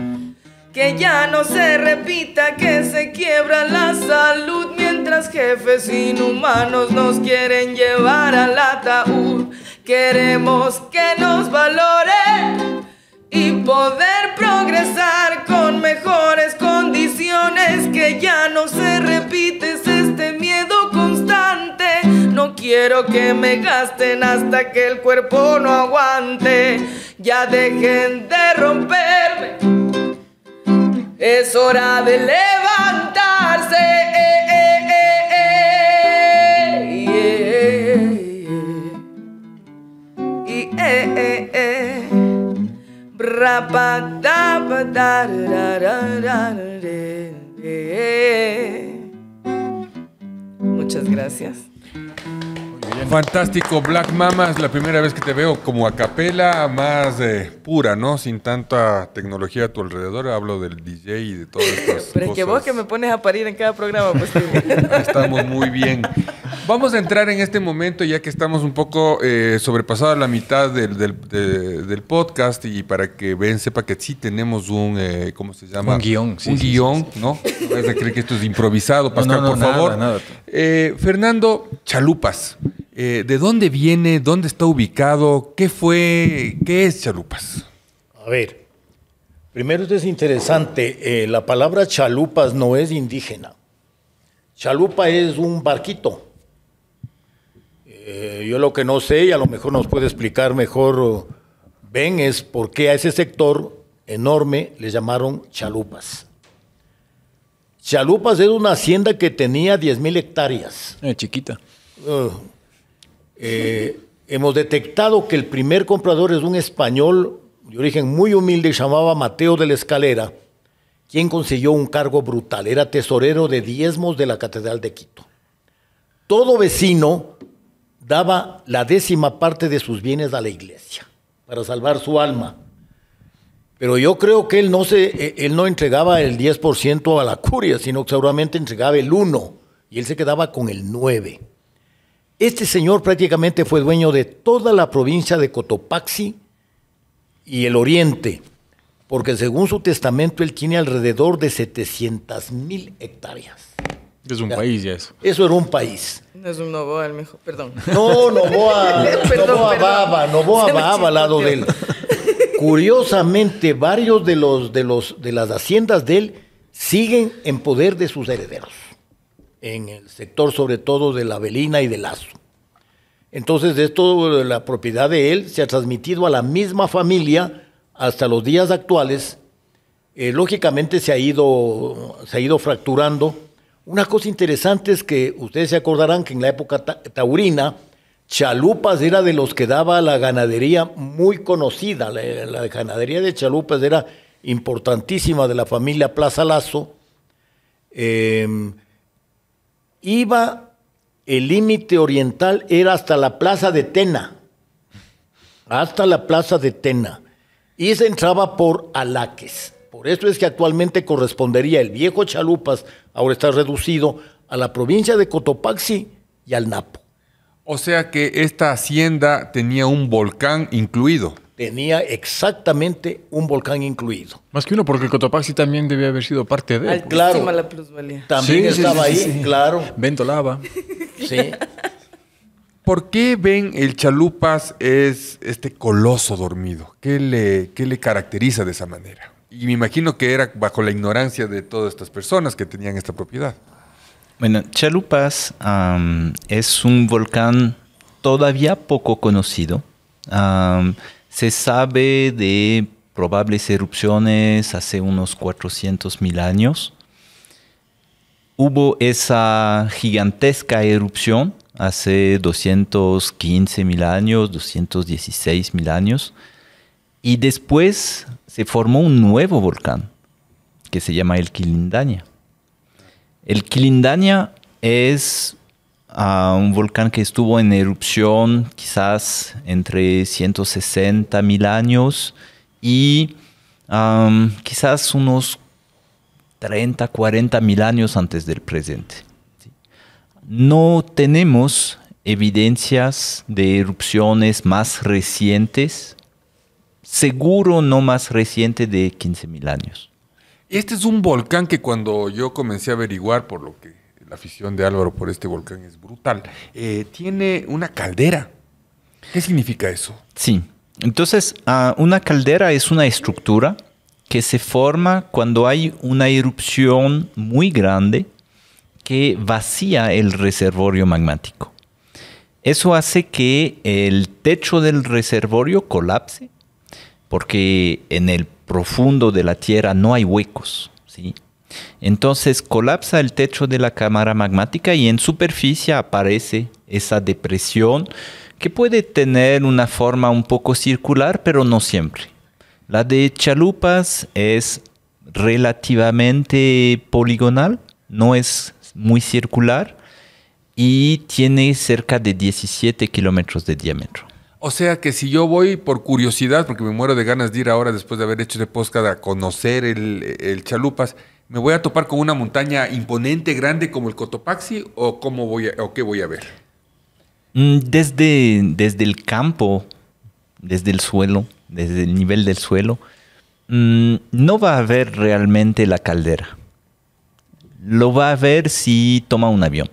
Que ya no se repita, que se quiebra la salud mientras jefes inhumanos nos quieren llevar al ataúd. Queremos que nos valoren y poder progresar con mejores condiciones, que ya no se repite este miedo constante. No quiero que me gasten hasta que el cuerpo no aguante. Ya dejen de romperme, es hora de levantarse. Muchas gracias. Fantástico, Black Mama, es la primera vez que te veo como a capela, más pura, ¿no? Sin tanta tecnología a tu alrededor. Hablo del DJ y de todas estas cosas. Pero es que vos que me pones a parir en cada programa, pues. Estamos muy bien. Vamos a entrar en este momento, ya que estamos un poco sobrepasada la mitad del podcast, y para que Ben sepa que sí tenemos un, ¿cómo se llama? Un guión. Un guión, sí. ¿No? No es de creer que esto es improvisado, Pascal, por favor. Nada. Fernando, Chalupas. ¿De dónde viene? ¿Dónde está ubicado? ¿Qué es Chalupas? A ver, primero esto es interesante. La palabra chalupas no es indígena. Chalupa es un barquito. Yo lo que no sé, y a lo mejor nos puede explicar mejor Ben, es por qué a ese sector enorme le llamaron chalupas. Chalupas es una hacienda que tenía 10,000 hectáreas. Chiquita. Hemos detectado que el primer comprador es un español de origen muy humilde, se llamaba Mateo de la Escalera, quien consiguió un cargo brutal. Era tesorero de diezmos de la Catedral de Quito. Todo vecino daba la 10ª parte de sus bienes a la iglesia para salvar su alma. Pero yo creo que él no entregaba el 10% a la curia, sino que seguramente entregaba el 1%, y él se quedaba con el 9%. Este señor prácticamente fue dueño de toda la provincia de Cotopaxi y el oriente, porque según su testamento él tiene alrededor de 700,000 hectáreas. Es un país ya eso. Eso era un país. No es un Novoa, el mejor, perdón. No, Novoa Perdón. Baba al lado de él. Curiosamente, varios de las haciendas de él siguen en poder de sus herederos, en el sector sobre todo de La Avelina y de Lazo. Entonces, esto, la propiedad de él se ha transmitido a la misma familia hasta los días actuales. Lógicamente se ha ido fracturando. Una cosa interesante es que ustedes se acordarán que en la época taurina, Chalupas era de los que daba la ganadería muy conocida. La ganadería de Chalupas era importantísima, de la familia Plaza Lazo. El límite oriental era hasta la plaza de Tena. Y se entraba por Alaques. Por eso es que actualmente correspondería el viejo Chalupas, ahora está reducido, a la provincia de Cotopaxi y al Napo. O sea que esta hacienda tenía un volcán incluido. Tenía exactamente un volcán incluido. Más que uno, porque el Cotopaxi también debía haber sido parte de él. Altísima Claro. la plusvalía. También Sí, estaba sí, ahí, sí. claro. Vento lava. Sí. ¿Por qué ven el Chalupas es este coloso dormido? ¿Qué le caracteriza de esa manera? Y me imagino que era bajo la ignorancia de todas estas personas que tenían esta propiedad. Bueno, Chalupas es un volcán todavía poco conocido. Se sabe de probables erupciones hace unos 400,000 años. Hubo esa gigantesca erupción hace 215,000 años, 216,000 años. Y después se formó un nuevo volcán que se llama el Quilindaña. El Quilindaña es un volcán que estuvo en erupción quizás entre 160,000 años y quizás unos 30, 40,000 años antes del presente. No tenemos evidencias de erupciones más recientes, seguro no más reciente de 15,000 años. Este es un volcán que cuando yo comencé a averiguar, por lo que la afición de Álvaro por este volcán es brutal, tiene una caldera. ¿Qué significa eso? Sí, entonces una caldera es una estructura que se forma cuando hay una erupción muy grande que vacía el reservorio magmático. Eso hace que el techo del reservorio colapse, porque en el profundo de la tierra no hay huecos, ¿sí? Entonces colapsa el techo de la cámara magmática y en superficie aparece esa depresión que puede tener una forma un poco circular, pero no siempre. La de Chalupas es relativamente poligonal, no es muy circular y tiene cerca de 17 kilómetros de diámetro. O sea que si yo voy por curiosidad, porque me muero de ganas de ir ahora después de haber hecho este podcast a conocer el Chalupas, ¿me voy a topar con una montaña imponente, grande como el Cotopaxi o qué voy a ver? Desde el campo, desde el suelo, desde el nivel del suelo, no va a ver realmente la caldera. Lo va a ver si toma un avión.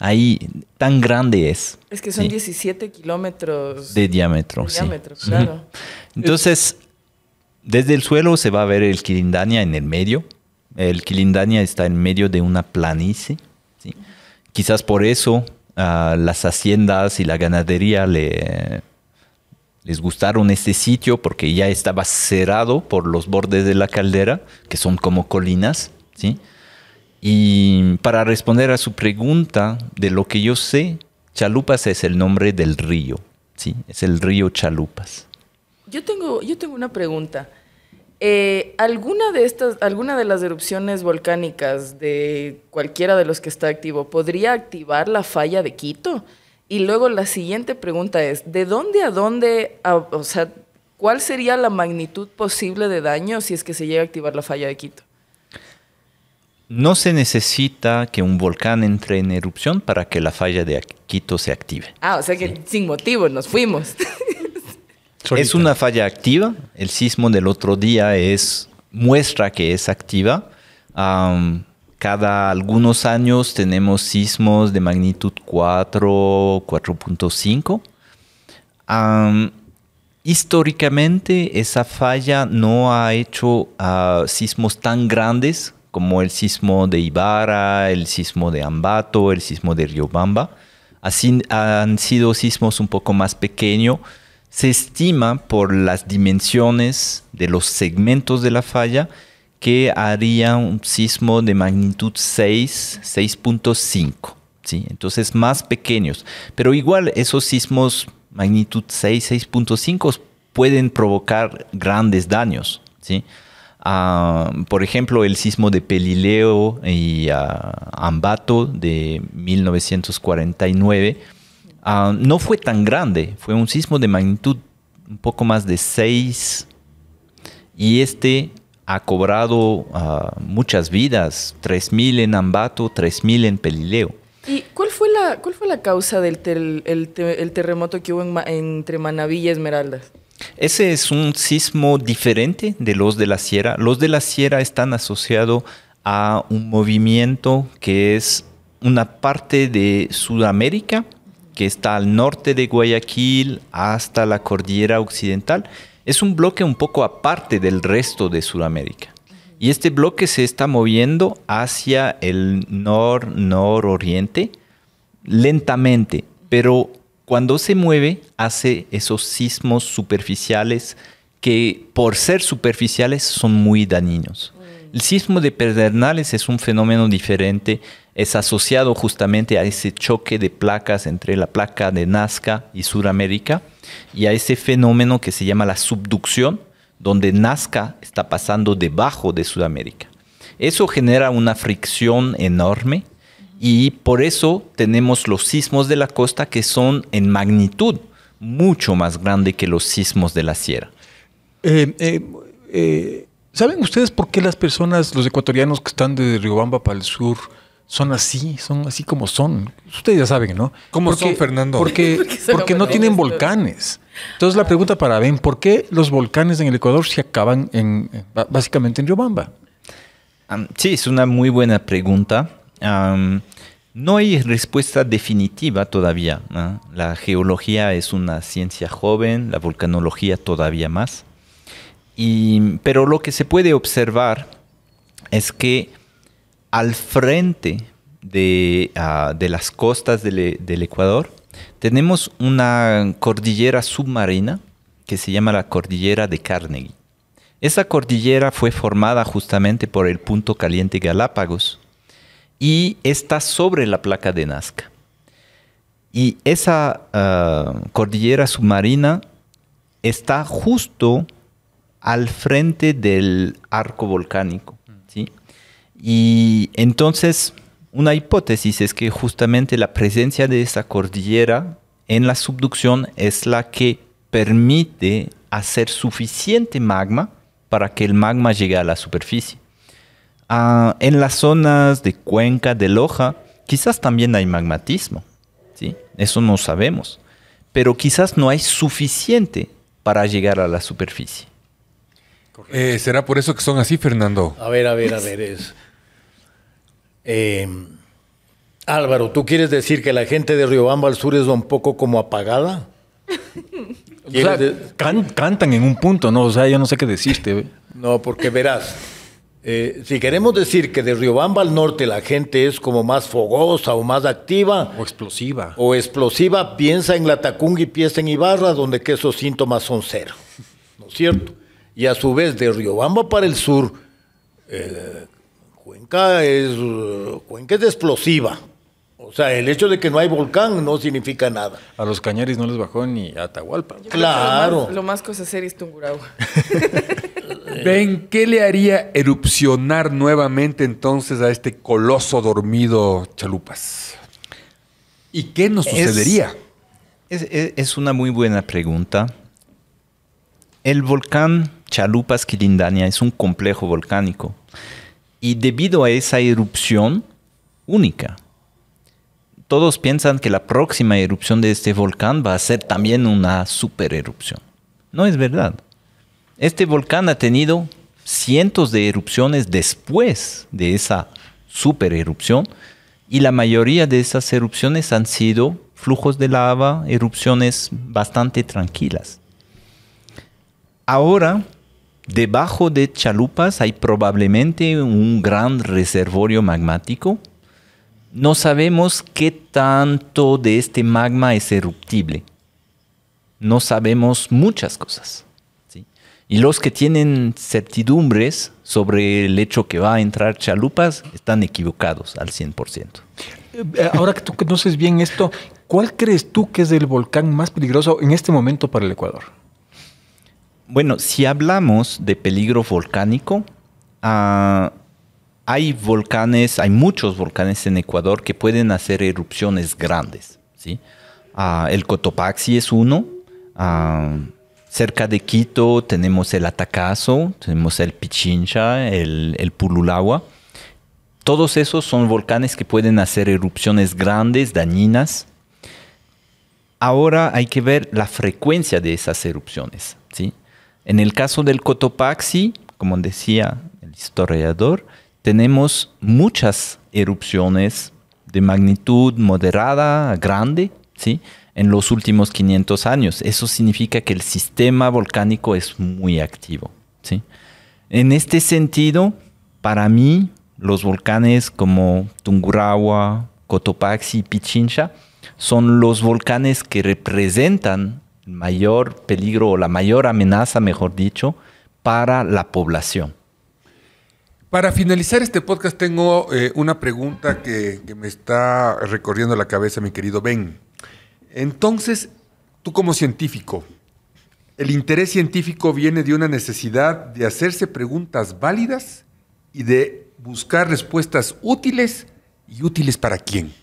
Ahí, tan grande es. Es que son ¿sí? 17 kilómetros De diámetro, sí. Claro. Entonces, desde el suelo se va a ver el Quilindaña en el medio. El Quilindaña está en medio de una planicie, ¿sí? Quizás por eso las haciendas y la ganadería les gustaron este sitio, porque ya estaba cerrado por los bordes de la caldera, que son como colinas, ¿sí? Y para responder a su pregunta, de lo que yo sé, Chalupas es el nombre del río, ¿sí? Es el río Chalupas. Yo tengo una pregunta. ¿Alguna de las erupciones volcánicas de cualquiera de los que está activo podría activar la falla de Quito? Y luego la siguiente pregunta es, ¿de dónde a dónde, o sea, cuál sería la magnitud posible de daño si es que se llega a activar la falla de Quito? No se necesita que un volcán entre en erupción para que la falla de Quito se active. O sea que sin motivo nos fuimos. Es una falla activa. El sismo del otro día muestra que es activa. Cada algunos años tenemos sismos de magnitud 4, 4.5. Históricamente, esa falla no ha hecho sismos tan grandes como el sismo de Ibarra, el sismo de Ambato, el sismo de Riobamba. Así han sido sismos un poco más pequeños. Se estima por las dimensiones de los segmentos de la falla que haría un sismo de magnitud 6, 6.5. ¿sí? Entonces más pequeños. Pero igual esos sismos magnitud 6, 6.5 pueden provocar grandes daños. ¿sí? Por ejemplo, el sismo de Pelileo y Ambato de 1949 no fue tan grande. Fue un sismo de magnitud un poco más de 6 y ha cobrado muchas vidas, 3.000 en Ambato, 3.000 en Pelileo. ¿Y cuál fue la causa del el terremoto que hubo entre Manabí y Esmeraldas? Ese es un sismo diferente de los de la Sierra. Los de la Sierra están asociados a un movimiento que es una parte de Sudamérica, que está al norte de Guayaquil hasta la cordillera occidental. Es un bloque un poco aparte del resto de Sudamérica. Y este bloque se está moviendo hacia el nororiente lentamente, pero cuando se mueve hace esos sismos superficiales que por ser superficiales son muy dañinos. El sismo de Pedernales es un fenómeno diferente, es asociado justamente a ese choque de placas entre la placa de Nazca y Sudamérica y a ese fenómeno que se llama la subducción, donde Nazca está pasando debajo de Sudamérica. Eso genera una fricción enorme y por eso tenemos los sismos de la costa que son en magnitud mucho más grande que los sismos de la sierra. ¿Saben ustedes por qué las personas, los ecuatorianos que están de Riobamba para el sur, son así como son? Ustedes ya saben, ¿no? ¿Cómo son, Fernando? Porque no tienen volcanes. Entonces la pregunta para Ben, ¿por qué los volcanes en el Ecuador se acaban básicamente en Riobamba? Sí, es una muy buena pregunta. No hay respuesta definitiva todavía, ¿no? La geología es una ciencia joven, la volcanología todavía más. Pero lo que se puede observar es que al frente de las costas del Ecuador tenemos una cordillera submarina que se llama la cordillera de Carnegie. Esa cordillera fue formada justamente por el punto caliente Galápagos y está sobre la placa de Nazca. Y esa cordillera submarina está justo al frente del arco volcánico, ¿sí? Y entonces una hipótesis es que justamente la presencia de esa cordillera en la subducción es la que permite hacer suficiente magma para que el magma llegue a la superficie. En las zonas de Cuenca, de Loja, quizás también hay magmatismo, ¿sí? Eso no sabemos, pero quizás no hay suficiente para llegar a la superficie. ¿Será por eso que son así, Fernando? A ver. Álvaro, ¿tú quieres decir que la gente de Riobamba al sur es un poco como apagada? O sea, cantan en un punto, ¿no? O sea, yo no sé qué decirte. No, porque verás, si queremos decir que de Riobamba al norte la gente es como más fogosa o más activa. O explosiva. Piensa en Latacunga y piensa en Ibarra, donde que esos síntomas son cero. ¿No es cierto? Y a su vez, de Riobamba para el sur, Cuenca es explosiva. O sea, el hecho de que no hay volcán no significa nada. A los Cañaris no les bajó ni a Atahualpa. Claro. Lo más cosa seria es Tungurahua. Ven, ¿qué le haría erupcionar nuevamente entonces a este coloso dormido Chalupas? ¿Y qué nos sucedería? Es una muy buena pregunta. El volcán Chalupas-Quilindaña es un complejo volcánico y debido a esa erupción única, todos piensan que la próxima erupción de este volcán va a ser también una supererupción. No es verdad. Este volcán ha tenido cientos de erupciones después de esa supererupción y la mayoría de esas erupciones han sido flujos de lava, erupciones bastante tranquilas. Ahora, debajo de Chalupas hay probablemente un gran reservorio magmático. No sabemos qué tanto de este magma es eruptible. No sabemos muchas cosas, ¿sí? Y los que tienen certidumbres sobre el hecho que va a entrar Chalupas están equivocados al 100%. Ahora que tú conoces bien esto, ¿cuál crees tú que es el volcán más peligroso en este momento para el Ecuador? Bueno, si hablamos de peligro volcánico, hay muchos volcanes en Ecuador que pueden hacer erupciones grandes, ¿sí? El Cotopaxi es uno. Cerca de Quito tenemos el Atacazo, tenemos el Pichincha, el Pululagua. Todos esos son volcanes que pueden hacer erupciones grandes, dañinas. Ahora hay que ver la frecuencia de esas erupciones, ¿sí? En el caso del Cotopaxi, como decía el historiador, tenemos muchas erupciones de magnitud moderada a grande, ¿sí? En los últimos 500 años. Eso significa que el sistema volcánico es muy activo, ¿sí? En este sentido, para mí, los volcanes como Tungurahua, Cotopaxi y Pichincha son los volcanes que representan el mayor peligro o la mayor amenaza, mejor dicho, para la población. Para finalizar este podcast tengo una pregunta que me está recorriendo la cabeza, mi querido Ben. Entonces, tú como científico, ¿el interés científico viene de una necesidad de hacerse preguntas válidas y de buscar respuestas útiles y útiles para quién?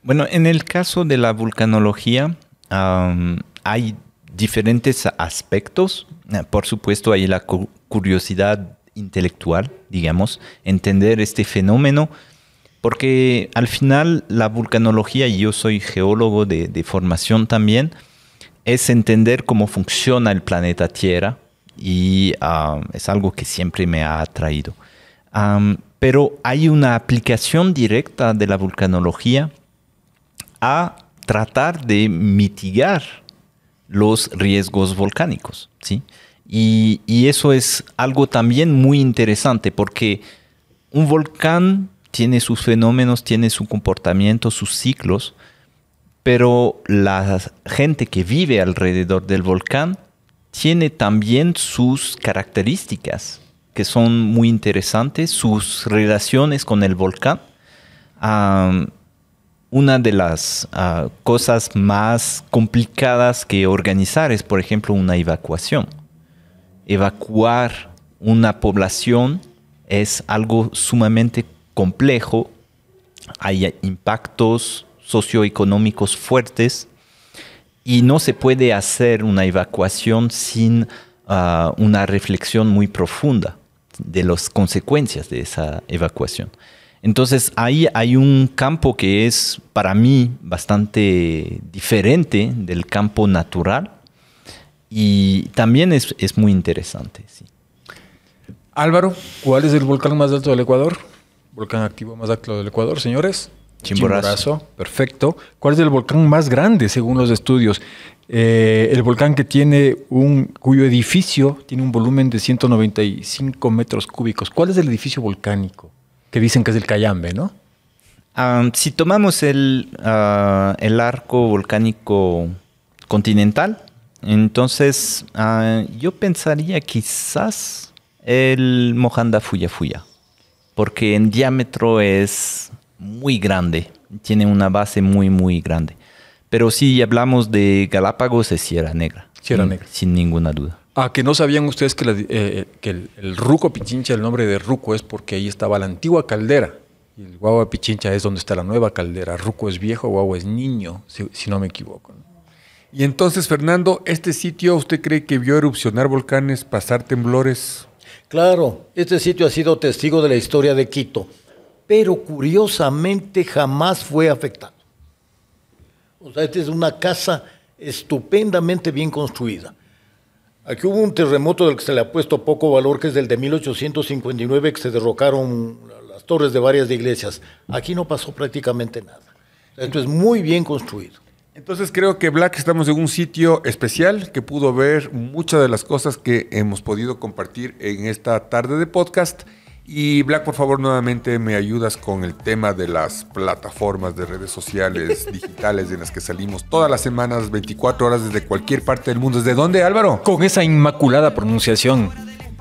Bueno, en el caso de la vulcanología, hay diferentes aspectos. Por supuesto, hay la curiosidad intelectual, digamos, entender este fenómeno, porque al final la vulcanología, y yo soy geólogo de formación también, es entender cómo funciona el planeta Tierra y es algo que siempre me ha atraído. Pero hay una aplicación directa de la vulcanología a tratar de mitigar los riesgos volcánicos, ¿sí? Y eso es algo también muy interesante porque un volcán tiene sus fenómenos, tiene su comportamiento, sus ciclos, pero la gente que vive alrededor del volcán tiene también sus características que son muy interesantes, sus relaciones con el volcán. Una de las cosas más complicadas que organizar es, por ejemplo, una evacuación. Evacuar una población es algo sumamente complejo. Hay impactos socioeconómicos fuertes y no se puede hacer una evacuación sin una reflexión muy profunda de las consecuencias de esa evacuación. Entonces ahí hay un campo que es para mí bastante diferente del campo natural y también es muy interesante. Sí. Álvaro, ¿cuál es el volcán más alto del Ecuador? Volcán activo más alto del Ecuador, señores. Chimborazo. Perfecto. ¿Cuál es el volcán más grande según los estudios? El volcán que tiene cuyo edificio tiene un volumen de 195 metros cúbicos. ¿Cuál es el edificio volcánico? Que dicen que es el Cayambe, ¿no? Si tomamos el arco volcánico continental, entonces yo pensaría quizás el Mojanda Fuya Fuya, porque en diámetro es muy grande, tiene una base muy, muy grande. Pero si hablamos de Galápagos, es Sierra Negra. Sierra Negra. Sin ninguna duda. Que no sabían ustedes que el Ruco Pichincha, el nombre de Ruco es porque ahí estaba la antigua caldera Y el Guagua Pichincha es donde está la nueva caldera. Ruco es viejo, Guagua es niño, si no me equivoco, ¿no? Y entonces, Fernando, ¿este sitio usted cree que vio erupcionar volcanes, pasar temblores? Claro, este sitio ha sido testigo de la historia de Quito, pero curiosamente jamás fue afectado. O sea, esta es una casa estupendamente bien construida. Aquí hubo un terremoto del que se le ha puesto poco valor, que es el de 1859, que se derrocaron las torres de varias iglesias. Aquí no pasó prácticamente nada. Esto es muy bien construido. Entonces creo que Black estamos en un sitio especial que pudo ver muchas de las cosas que hemos podido compartir en esta tarde de podcast. Y Black, por favor, nuevamente me ayudas con el tema de las plataformas de redes sociales digitales en las que salimos todas las semanas, 24 horas desde cualquier parte del mundo. ¿Desde dónde, Álvaro? Con esa inmaculada pronunciación.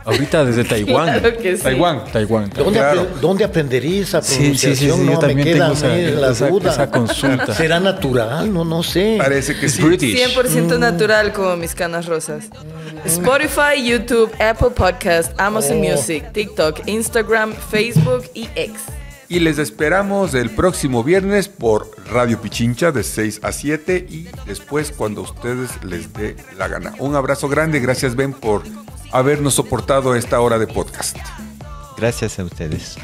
Ahorita desde Taiwán. Claro que sí. Taiwán. ¿Dónde aprendería esa Sí, pronunciación? yo No, también me queda tengo la esa duda. consulta. ¿Será natural? No sé. Parece que sí. British. 100% natural como mis canas rosas. Spotify, YouTube, Apple Podcast, Amazon Music, TikTok, Instagram, Facebook y X. Y les esperamos el próximo viernes por Radio Pichincha de 6 a 7 y después cuando a ustedes les dé la gana. Un abrazo grande. Gracias, Ben, por habernos soportado esta hora de podcast. Gracias a ustedes.